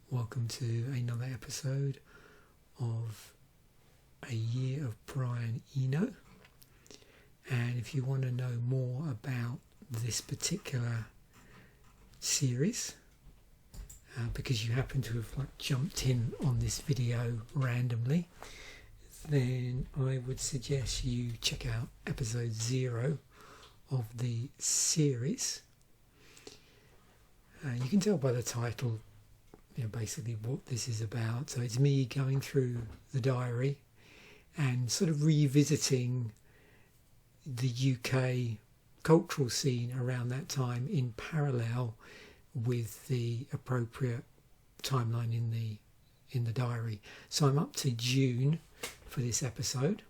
Welcome to another episode of A Year of Brian Eno. And if you want to know more about this particular series, because you happen to have jumped in on this video randomly, then I would suggest you check out episode 0 of the series. You can tell by the title, basically what this is about. So it's me going through the diary and sort of revisiting the UK cultural scene around that time in parallel with the appropriate timeline in the diary. So I'm up to June for this episode,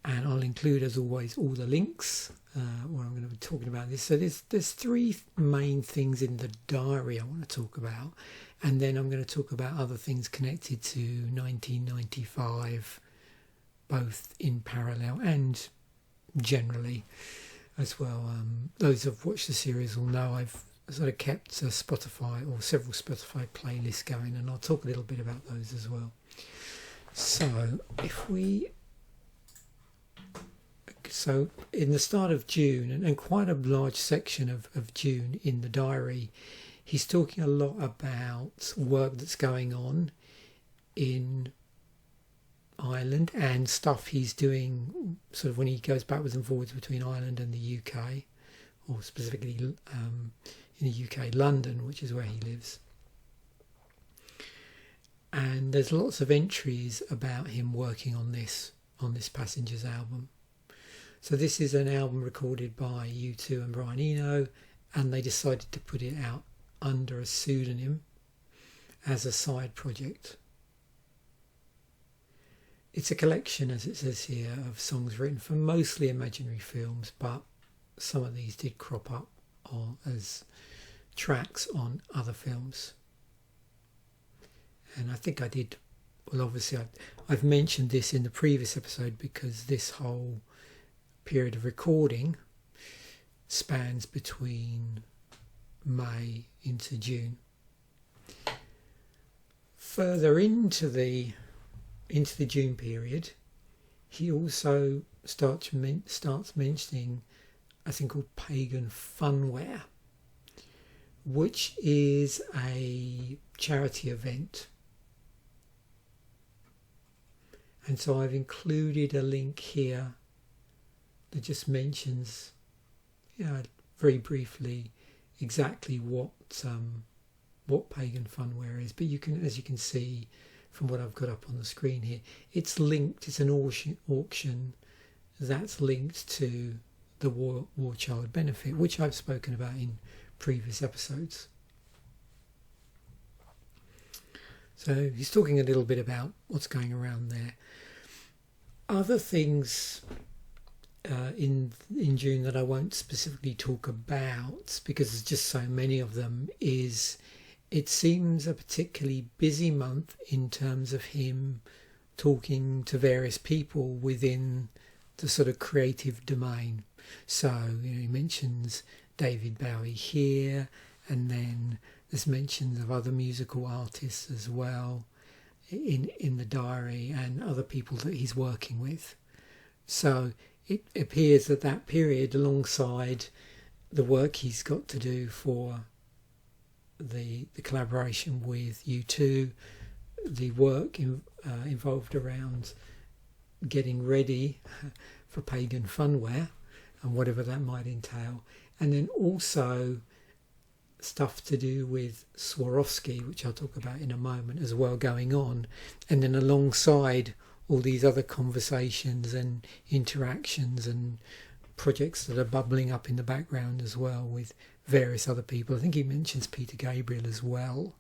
and I'll include, as always, all the links where I'm going to be talking about this. So there's three main things in the diary I want to talk about, and then I'm going to talk about other things connected to 1995, both in parallel and generally as well. Those who've watched the series will know I've sort of kept a Spotify or several Spotify playlists going, and I'll talk a little bit about those as well. So So in the start of June, and quite a large section of June in the diary, he's talking a lot about work that's going on in Ireland and stuff he's doing sort of when he goes backwards and forwards between Ireland and the UK, or specifically in the UK, London, which is where he lives. And there's lots of entries about him working on this Passengers album. So this is an album recorded by U2 and Brian Eno, and they decided to put it out under a pseudonym as a side project. It's a collection, as it says here, of songs written for mostly imaginary films, but some of these did crop up as tracks on other films. And I think I did, well, obviously I've mentioned this in the previous episode because this whole period of recording spans between May into June. Further into the June period, he also starts mentioning a thing called Pagan Funwear, which is a charity event. And so I've included a link here that just mentions, very briefly, exactly what Pagan Funwear is. But as you can see from what I've got up on the screen here, it's linked. It's an auction that's linked to the War Child benefit, which I've spoken about in previous episodes. So he's talking a little bit about what's going around there. Other things in June that I won't specifically talk about because there's just so many of them is it seems a particularly busy month in terms of him talking to various people within the sort of creative domain. So he mentions David Bowie here, and then there's mentions of other musical artists as well in the diary and other people that he's working with. So it appears that period, alongside the work he's got to do for the collaboration with U2, the work involved around getting ready for Pagan Funwear and whatever that might entail, and then also stuff to do with Swarovski, which I'll talk about in a moment as well, going on, and then alongside all these other conversations and interactions and projects that are bubbling up in the background as well with various other people. I think he mentions Peter Gabriel as well.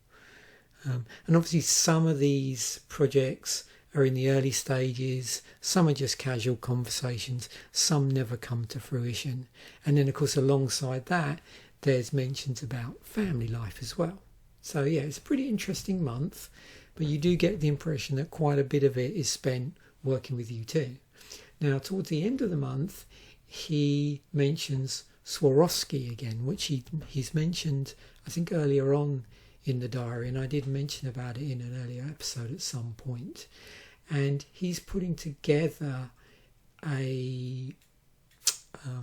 And obviously some of these projects are in the early stages, some are just casual conversations, some never come to fruition. And then of course alongside that there's mentions about family life as well. So yeah, it's a pretty interesting month. But you do get the impression that quite a bit of it is spent working with U2. Now, towards the end of the month, he mentions Swarovski again, which he's mentioned, I think, earlier on in the diary, and I did mention about it in an earlier episode at some point. And he's putting together I'm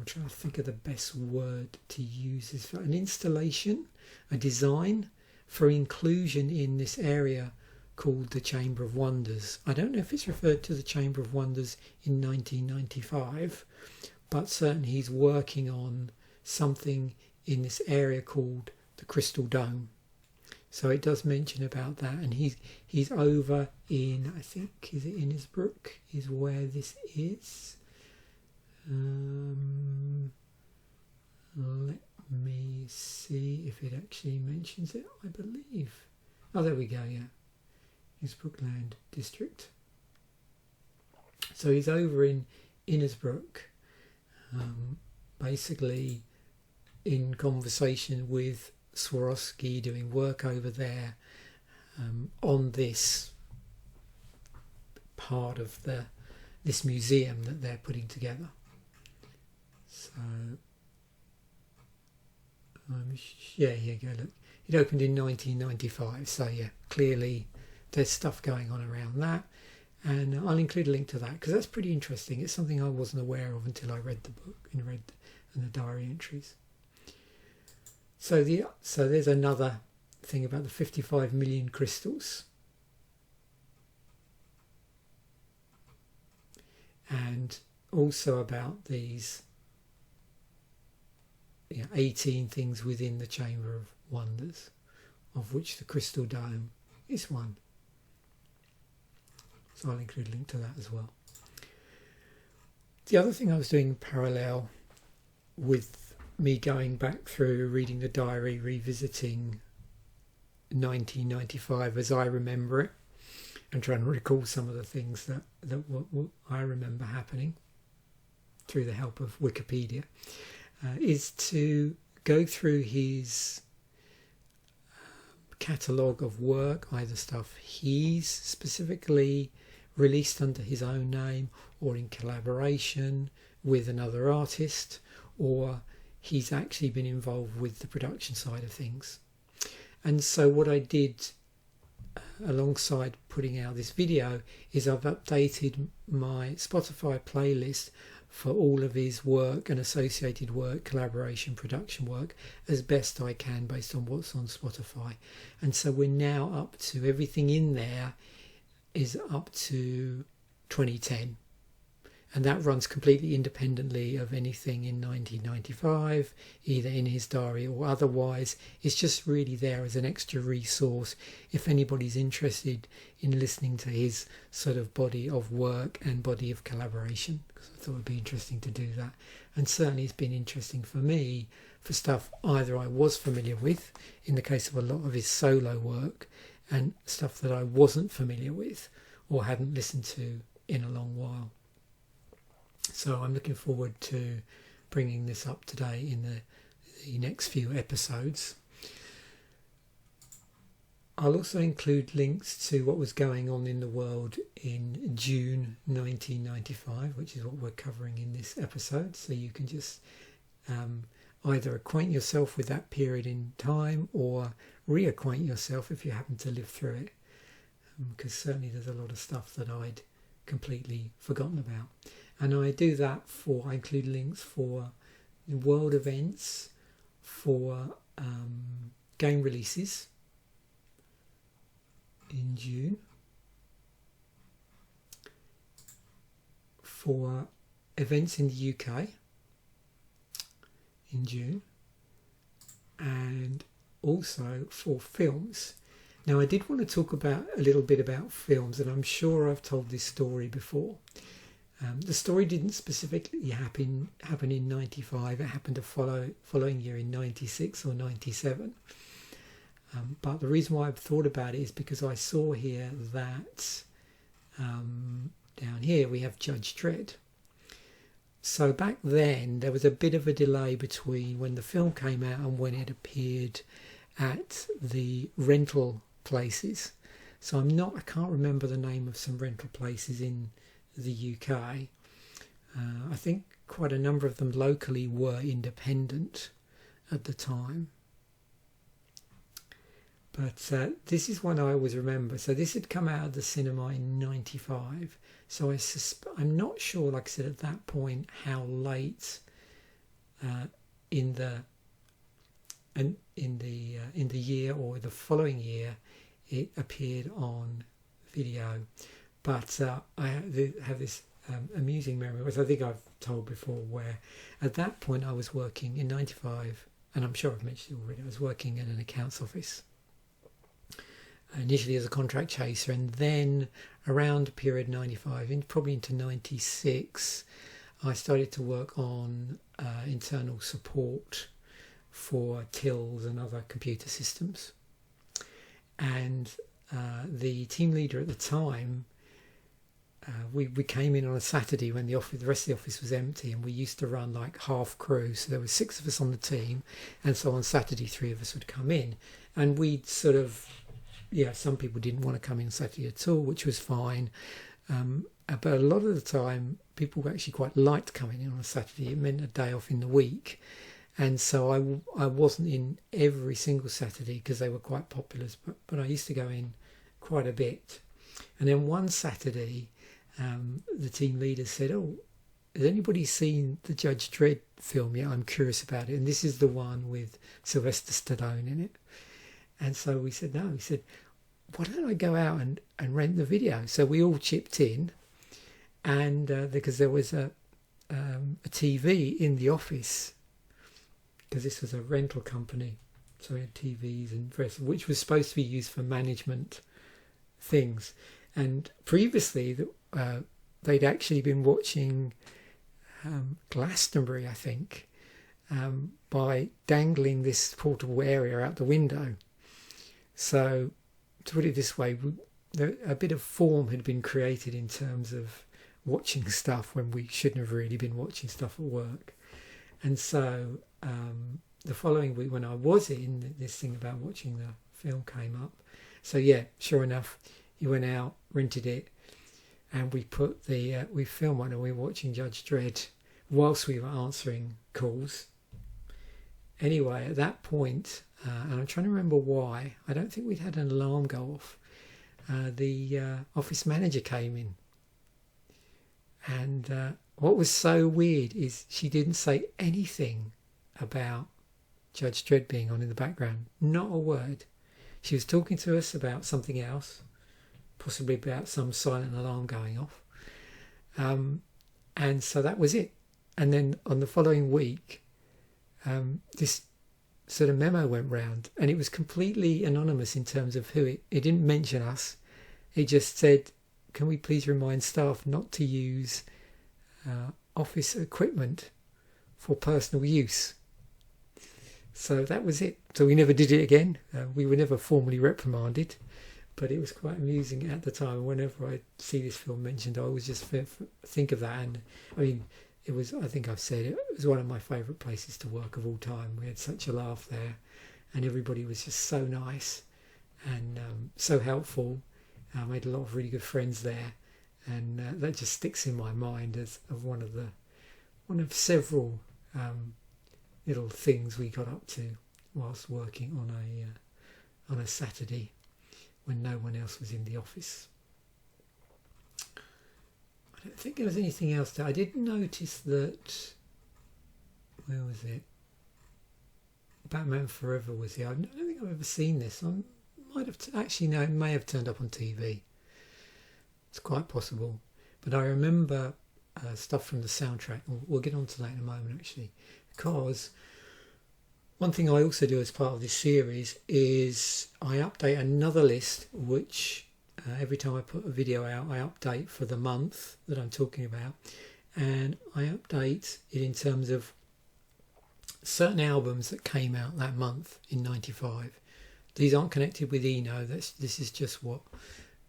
trying to think of the best word to use, is for an installation, a design for inclusion in this area called the Chamber of Wonders. I don't know if it's referred to the Chamber of Wonders in 1995, but certainly he's working on something in this area called the Crystal Dome. So it does mention about that, and he's over in, I think, is it Innsbruck is where this is. Let me see if it actually mentions it. I believe. Oh, there we go. Yeah, Innsbruck Land District. So he's over in Innsbruck, basically in conversation with Swarovski, doing work over there on this part of this museum that they're putting together. So yeah, here you go. Look, it opened in 1995. So yeah, clearly there's stuff going on around that, and I'll include a link to that because that's pretty interesting. It's something I wasn't aware of until I read the book and read the diary entries. So there's another thing about the 55 million crystals, and also about these 18 things within the Chamber of Wonders, of which the Crystal Dome is one. So I'll include a link to that as well. The other thing I was doing in parallel with me going back through, reading the diary, revisiting 1995 as I remember it, and trying to recall some of the things that I remember happening through the help of Wikipedia, is to go through his catalogue of work, either stuff he's specifically released under his own name or in collaboration with another artist, or he's actually been involved with the production side of things. And so what I did alongside putting out this video is I've updated my Spotify playlist for all of his work and associated work, collaboration, production work, as best I can based on what's on Spotify. And so we're now up to, everything in there is up to 2010. And that runs completely independently of anything in 1995, either in his diary or otherwise. It's just really there as an extra resource if anybody's interested in listening to his sort of body of work and body of collaboration, because I thought it would be interesting to do that. And certainly it's been interesting for me for stuff either I was familiar with, in the case of a lot of his solo work, and stuff that I wasn't familiar with or hadn't listened to in a long while. So I'm looking forward to bringing this up today in the next few episodes. I'll also include links to what was going on in the world in June 1995, which is what we're covering in this episode. So you can just either acquaint yourself with that period in time or reacquaint yourself if you happen to live through it. Because certainly there's a lot of stuff that I'd completely forgotten about. And I do that I include links for world events, for game releases in June, for events in the UK in June, and also for films. Now I did want to talk a little bit about films, and I'm sure I've told this story before. The story didn't specifically happen in 95. It happened the following year in 96 or 97. But the reason why I've thought about it is because I saw here that down here we have Judge Dredd. So back then there was a bit of a delay between when the film came out and when it appeared at the rental places. So I can't remember the name of some rental places in the UK. I think quite a number of them locally were independent at the time. But this is one I always remember. So this had come out of the cinema in '95. So I'm not sure, like I said, at that point, how late in the year or the following year it appeared on video. But I have this amusing memory, which I think I've told before, where at that point I was working in '95, and I'm sure I've mentioned it already. I was working in an accounts office, initially as a contract chaser, and then around the period '95, probably into '96, I started to work on internal support for tills and other computer systems. And the team leader at the time, we came in on a Saturday when the rest of the office was empty, and we used to run like half crew. So there were 6 of us on the team, and so on Saturday 3 of us would come in, and we'd sort of, some people didn't want to come in Saturday at all, which was fine. But a lot of the time, people actually quite liked coming in on a Saturday. It meant a day off in the week. And so I wasn't in every single Saturday because they were quite popular, but I used to go in quite a bit. And then one Saturday, the team leader said, "Oh, has anybody seen the Judge Dredd film yet? I'm curious about it." And this is the one with Sylvester Stallone in it. And so we said, no. He said, "Why don't I go out and rent the video?" So we all chipped in, and because there was a TV in the office, because this was a rental company, so we had TVs and which was supposed to be used for management things. And previously, they'd actually been watching Glastonbury, I think, by dangling this portable area out the window. So, to put it this way, a bit of form had been created in terms of watching stuff when we shouldn't have really been watching stuff at work. And so the following week, when I was in, this thing about watching the film came up. So sure enough, he went out, rented it, and we put we filmed one, and we were watching Judge Dredd whilst we were answering calls. Anyway, at that point, and I'm trying to remember why, I don't think we'd had an alarm go off. The office manager came in, and what was so weird is she didn't say anything about Judge Dredd being on in the background. Not a word. She was talking to us about something else, possibly about some silent alarm going off. And so that was it. And then on the following week, this sort of memo went round, and it was completely anonymous in terms of who it didn't mention us. It just said, "Can we please remind staff not to use office equipment for personal use?" So that was it. So we never did it again. We were never formally reprimanded, but it was quite amusing at the time. Whenever I see this film mentioned, I always just think of that. And I mean, it was, I think I've said it was one of my favourite places to work of all time. We had such a laugh there, and everybody was just so nice and so helpful. I made a lot of really good friends there, and that just sticks in my mind as of one of several little things we got up to whilst working on a Saturday when no one else was in the office. I don't think there was anything else there. I did notice that, where was it? Batman Forever was here. I don't think I've ever seen this. I might have actually, no, it may have turned up on TV. It's quite possible. But I remember stuff from the soundtrack. We'll get on to that in a moment, actually, because one thing I also do as part of this series is I update another list, which every time I put a video out, I update for the month that I'm talking about, and I update it in terms of certain albums that came out that month in '95. These aren't connected with Eno. This is just what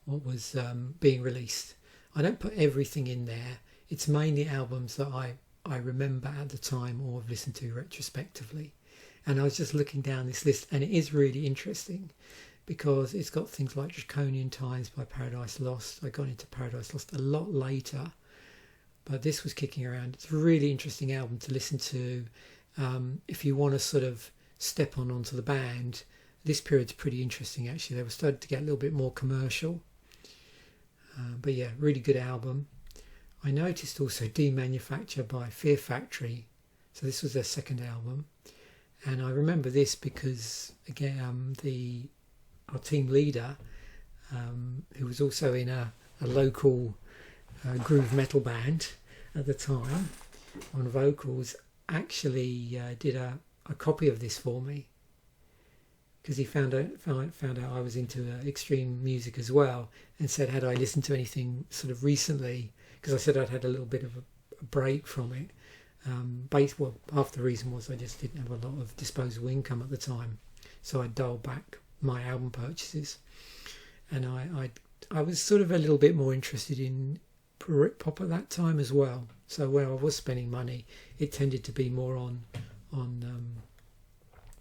was being released. I don't put everything in there. It's mainly albums that I remember at the time or have listened to retrospectively. And I was just looking down this list, and it is really interesting because it's got things like Draconian Times by Paradise Lost. I got into Paradise Lost a lot later, but this was kicking around. It's a really interesting album to listen to if you want to sort of step onto the band. this period's pretty interesting actually. They were starting to get a little bit more commercial. But yeah, really good album. I noticed also Demanufacture by Fear Factory. So this was their second album. And I remember this because, again, our team leader, who was also in a local groove metal band at the time on vocals, actually did a copy of this for me, because he found out I was into extreme music as well, and said, had I listened to anything sort of recently, because I said I'd had a little bit of a break from it. Half the reason was I just didn't have a lot of disposable income at the time, so I dialed back my album purchases, and I was sort of a little bit more interested in Britpop at that time as well. So where I was spending money, it tended to be more on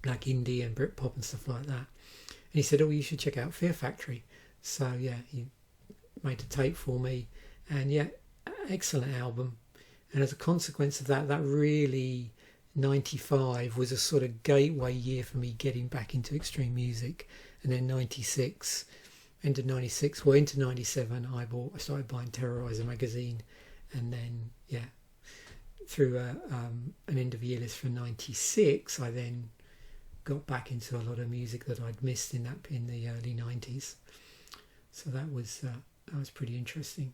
like indie and Britpop and stuff like that. And he said, "Oh, you should check out Fear Factory." So yeah, he made a tape for me, and yeah, excellent album. And as a consequence of that, that really 95 was a sort of gateway year for me getting back into extreme music. And then 96, end of 96, well into 97, I started buying Terrorizer magazine, and then yeah, through an end of year list for 96, I then got back into a lot of music that I'd missed in the early 90s. So that was pretty interesting.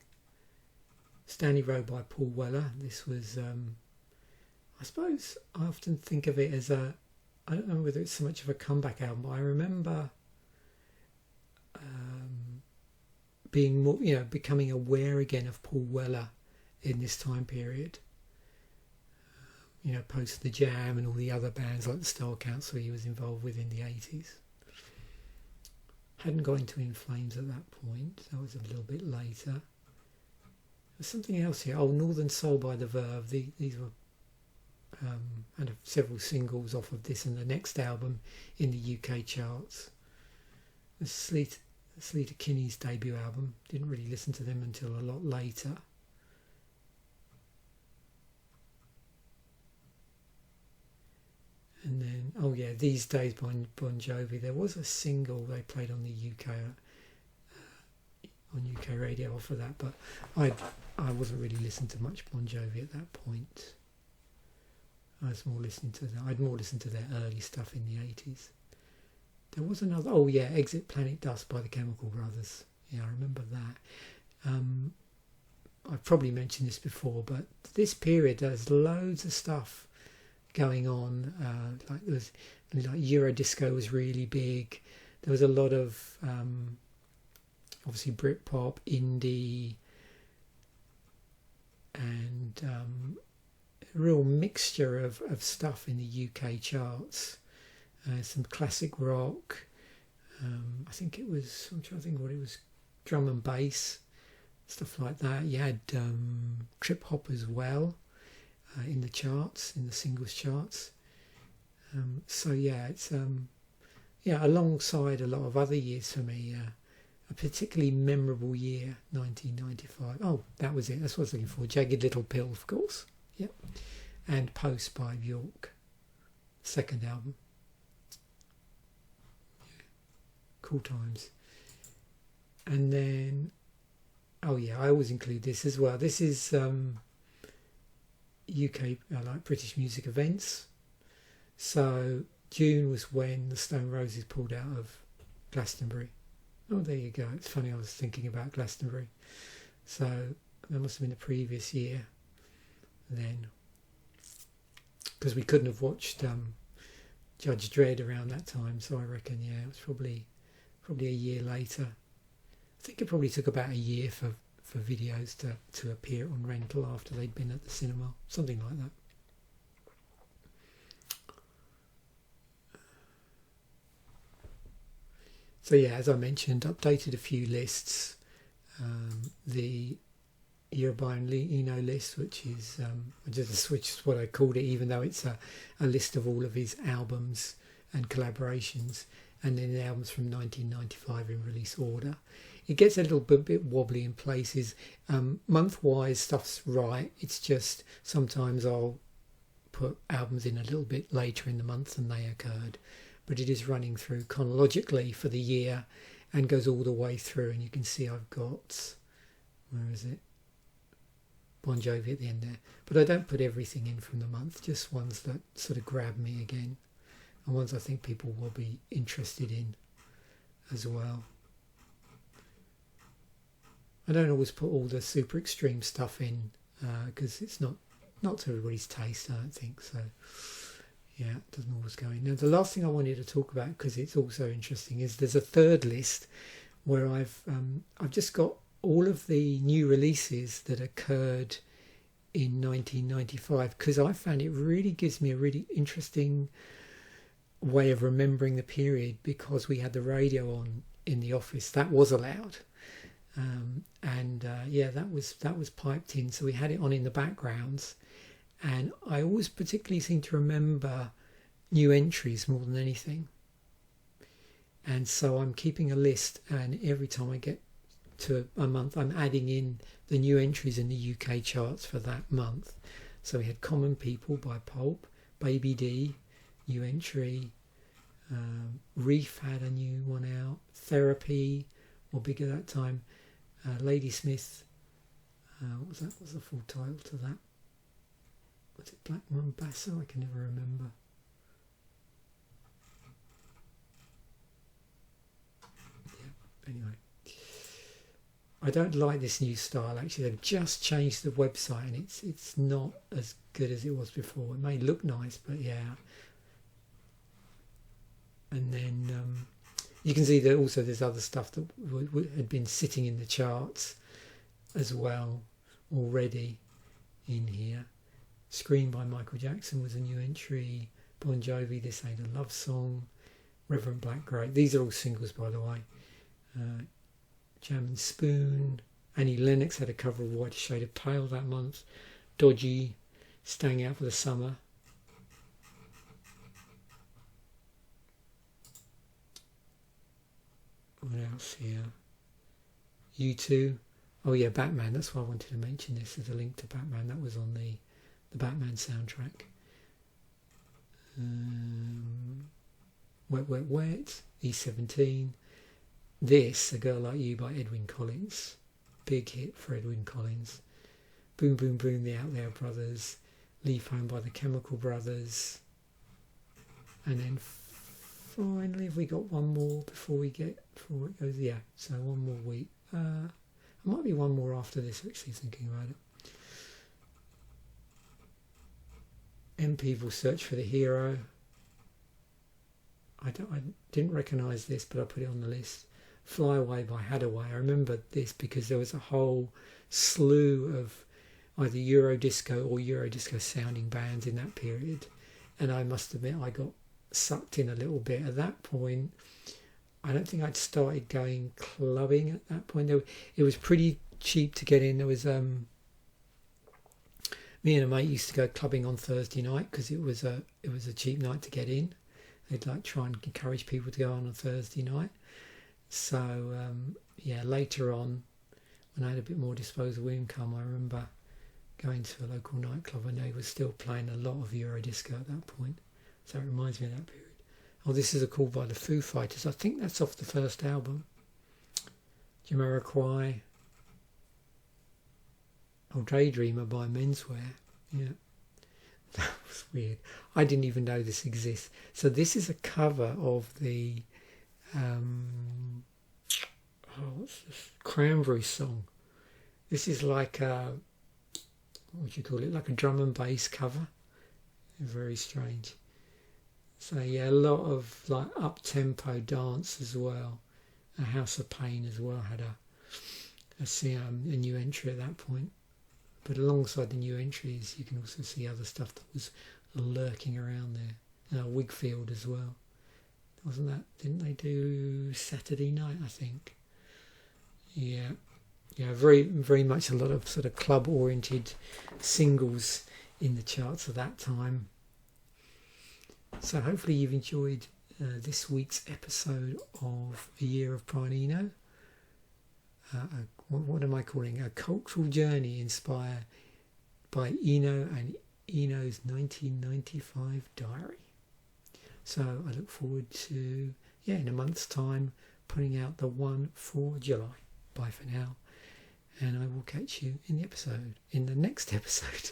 Stanley Road by Paul Weller. This was, I suppose I often think of it as I don't know whether it's so much of a comeback album, but I remember being more, becoming aware again of Paul Weller in this time period. Post the Jam and all the other bands like the Style Council he was involved with in the 80s. Hadn't got into In Flames at that point. That was a little bit later. There's something else here. Oh, Northern Soul by The Verve. These were and several singles off of this and the next album in the UK charts. Sleater Kinney's debut album. Didn't really listen to them until a lot later. And then, oh yeah, These Days by Bon Jovi. There was a single they played on the UK on UK radio off of that, but I wasn't really listening to much Bon Jovi at that point. I'd more listened to their early stuff in the 80s. There was another, oh yeah, Exit Planet Dust by the Chemical Brothers. Yeah, I remember that. I've probably mentioned this before, but this period there's loads of stuff going on. Like there was, like Euro disco was really big. There was a lot of obviously Britpop, indie, and a real mixture of stuff in the UK charts. Some classic rock. I think it was, I'm trying to think what it was, drum and bass, stuff like that. You had trip hop as well in the charts, in the singles charts. So yeah, it's alongside a lot of other years for me, a particularly memorable year, 1995. Oh, that was it. That's what I was looking for. Jagged Little Pill, of course. Yep. And Post by Bjork, second album. Yeah. Cool times. And then, oh yeah, I always include this as well. This is UK, like British music events. So June was when the Stone Roses pulled out of Glastonbury. Oh, there you go. It's funny, I was thinking about Glastonbury. So that must have been the previous year then. Because we couldn't have watched Judge Dredd around that time. So I reckon, yeah, it was probably a year later. I think it probably took about a year for videos to appear on rental after they'd been at the cinema. Something like that. So yeah, as I mentioned, updated a few lists. The Eno and Eno list, which is which is what I called it, even though it's a list of all of his albums and collaborations, and then the albums from 1995 in release order. It gets a little bit wobbly in places. Month-wise, stuff's right. It's just sometimes I'll put albums in a little bit later in the month than they occurred. but it is running through chronologically for the year and goes all the way through. And you can see I've got, where is it? Bon Jovi at the end there. But I don't put everything in from the month, just ones that sort of grab me again, and ones I think people will be interested in as well. I don't always put all the super extreme stuff in because it's not to everybody's taste, I don't think. So yeah, it doesn't always go in. Now the last thing I wanted to talk about, because it's also interesting, is there's a third list where I've just got all of the new releases that occurred in 1995, because I found it really gives me a really interesting way of remembering the period, because we had the radio on in the office. That was allowed, that was piped in, so we had it on in the backgrounds, and I always particularly seem to remember new entries more than anything. And so I'm keeping a list, and every time I get to a month, I'm adding in the new entries in the UK charts for that month. So we had Common People by Pulp, Baby D, new entry, Reef had a new one out, Therapy, or bigger that time, Ladysmith, what was that? What was the full title to that? Was it Black Mombasa? I can never remember. Yeah, anyway. I don't like this new style, actually. They've just changed the website, and it's not as good as it was before. It may look nice, but yeah. And then you can see that also there's other stuff that had been sitting in the charts as well already in here. Scream by Michael Jackson was a new entry. Bon Jovi, This Ain't a Love Song. Reverend Black Great. These are all singles, by the way. Jam and Spoon. Annie Lennox had a cover of White Shade of Pale that month. Dodgy, Staying Out for the Summer. What else here? U2. Oh yeah, Batman. That's why I wanted to mention this as a link to Batman. That was on the Batman soundtrack. Wet, Wet, Wet. E17. This, A Girl Like You by Edwyn Collins. Big hit for Edwyn Collins. Boom Boom Boom, The Out There Brothers. Leave Home by the Chemical Brothers. And then finally, have we got one more before it goes? Yeah, so one more week. There might be one more after this, actually, thinking about it. MP will Search for the Hero. I didn't recognise this, but I put it on the list. Fly Away by Hadaway. I remember this because there was a whole slew of either Eurodisco or Eurodisco sounding bands in that period, and I must admit I got sucked in a little bit at that point. I don't think I'd started going clubbing at that point. It was pretty cheap to get in. There was me and a mate used to go clubbing on Thursday night because it was a cheap night to get in. They'd like try and encourage people to go on Thursday night. So later on, when I had a bit more disposable income, I remember going to a local nightclub and they were still playing a lot of Eurodisco at that point. So it reminds me of that period. Oh, this is a call by the Foo Fighters. I think that's off the first album. Jamiroquai. Oh, Daydreamer by Menswear. Yeah. That was weird. I didn't even know this exists. So this is a cover of the what's this? Cranberry song. This is like a, what would you call it? Like a drum and bass cover. Very strange. So yeah, a lot of like up-tempo dance as well. A House of Pain as well had a new entry at that point. But alongside the new entries, you can also see other stuff that was lurking around there. Wigfield as well. Wasn't that? Didn't they do Saturday Night, I think? Yeah. Yeah, very, very much a lot of sort of club-oriented singles in the charts at that time. So hopefully you've enjoyed this week's episode of A Year of Brian Eno. What am I calling it? A cultural journey inspired by Eno and Eno's 1995 diary. So I look forward to, in a month's time, putting out the one for July. Bye for now. And I will catch you in the next episode.